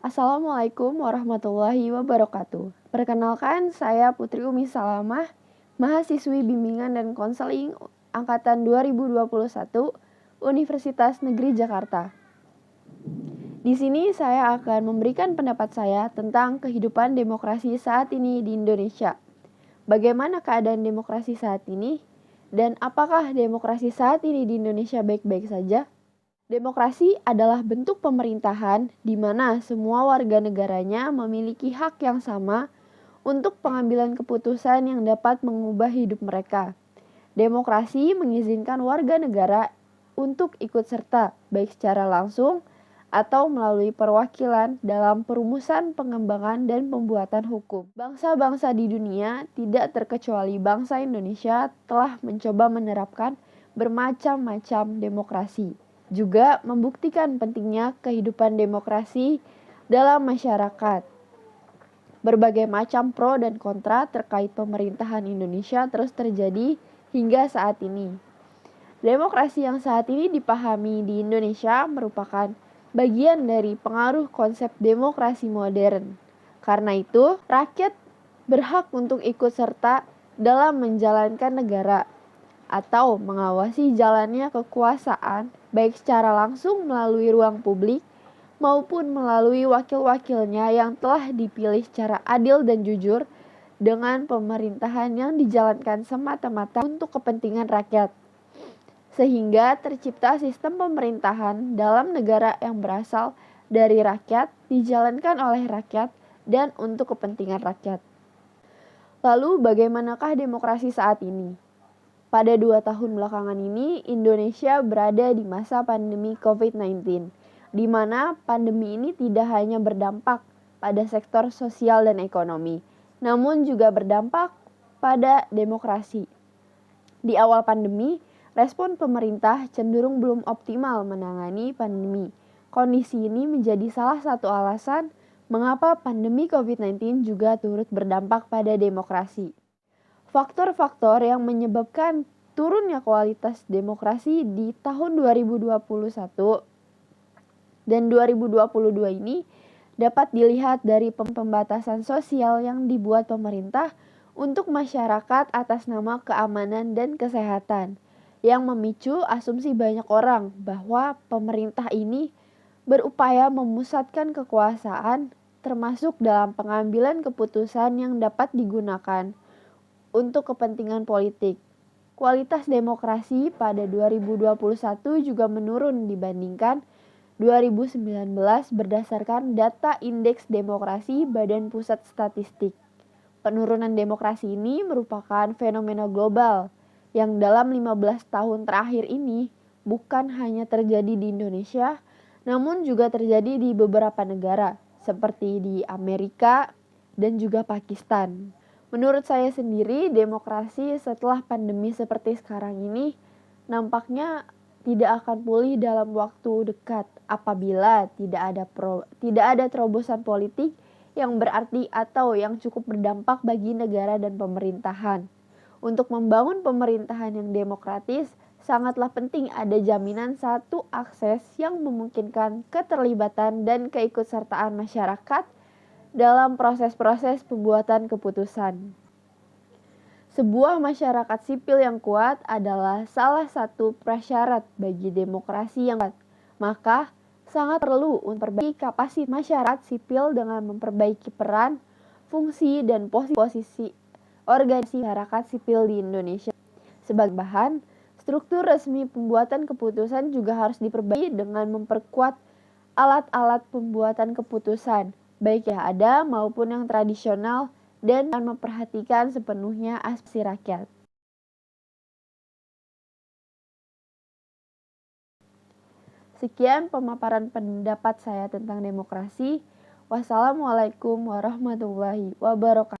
Assalamualaikum warahmatullahi wabarakatuh. Perkenalkan, saya Putri Umi Salamah, mahasiswi bimbingan dan konseling angkatan 2021 Universitas Negeri Jakarta. Di sini saya akan memberikan pendapat saya tentang kehidupan demokrasi saat ini di Indonesia. Bagaimana keadaan demokrasi saat ini? Dan apakah demokrasi saat ini di Indonesia baik-baik saja? Demokrasi adalah bentuk pemerintahan di mana semua warga negaranya memiliki hak yang sama untuk pengambilan keputusan yang dapat mengubah hidup mereka. Demokrasi mengizinkan warga negara untuk ikut serta, baik secara langsung atau melalui perwakilan dalam perumusan, pengembangan, dan pembuatan hukum. Bangsa-bangsa di dunia, tidak terkecuali bangsa Indonesia, telah mencoba menerapkan bermacam-macam demokrasi. Juga membuktikan pentingnya kehidupan demokrasi dalam masyarakat. Berbagai macam pro dan kontra terkait pemerintahan Indonesia terus terjadi hingga saat ini. Demokrasi yang saat ini dipahami di Indonesia merupakan bagian dari pengaruh konsep demokrasi modern. Karena itu, rakyat berhak untuk ikut serta dalam menjalankan negara atau mengawasi jalannya kekuasaan baik secara langsung melalui ruang publik maupun melalui wakil-wakilnya yang telah dipilih secara adil dan jujur dengan pemerintahan yang dijalankan semata-mata untuk kepentingan rakyat. Sehingga tercipta sistem pemerintahan dalam negara yang berasal dari rakyat, dijalankan oleh rakyat, dan untuk kepentingan rakyat. Lalu bagaimanakah demokrasi saat ini? Pada 2 tahun belakangan ini, Indonesia berada di masa pandemi COVID-19, di mana pandemi ini tidak hanya berdampak pada sektor sosial dan ekonomi, namun juga berdampak pada demokrasi. Di awal pandemi, respon pemerintah cenderung belum optimal menangani pandemi. Kondisi ini menjadi salah satu alasan mengapa pandemi COVID-19 juga turut berdampak pada demokrasi. Faktor-faktor yang menyebabkan turunnya kualitas demokrasi di tahun 2021 dan 2022 ini dapat dilihat dari pembatasan sosial yang dibuat pemerintah untuk masyarakat atas nama keamanan dan kesehatan, yang memicu asumsi banyak orang bahwa pemerintah ini berupaya memusatkan kekuasaan termasuk dalam pengambilan keputusan yang dapat digunakan untuk kepentingan politik. Kualitas demokrasi pada 2021 juga menurun dibandingkan 2019 berdasarkan data Indeks Demokrasi Badan Pusat Statistik. Penurunan demokrasi ini merupakan fenomena global yang dalam 15 tahun terakhir ini bukan hanya terjadi di Indonesia, namun juga terjadi di beberapa negara seperti di Amerika dan juga Pakistan. Menurut saya sendiri, demokrasi setelah pandemi seperti sekarang ini nampaknya tidak akan pulih dalam waktu dekat apabila tidak ada terobosan politik yang berarti atau yang cukup berdampak bagi negara dan pemerintahan. Untuk membangun pemerintahan yang demokratis, sangatlah penting ada jaminan satu akses yang memungkinkan keterlibatan dan keikutsertaan masyarakat dalam proses-proses pembuatan keputusan. Sebuah masyarakat sipil yang kuat adalah salah satu prasyarat bagi demokrasi yang kuat. Maka, sangat perlu untuk memperbaiki kapasitas masyarakat sipil dengan memperbaiki peran, fungsi, dan posisi organisasi masyarakat sipil di Indonesia. Sebagai bahan, struktur resmi pembuatan keputusan juga harus diperbaiki dengan memperkuat alat-alat pembuatan keputusan, baik yang ada maupun yang tradisional, dan memperhatikan sepenuhnya aspirasi rakyat. Sekian pemaparan pendapat saya tentang demokrasi. Wassalamualaikum warahmatullahi wabarakatuh.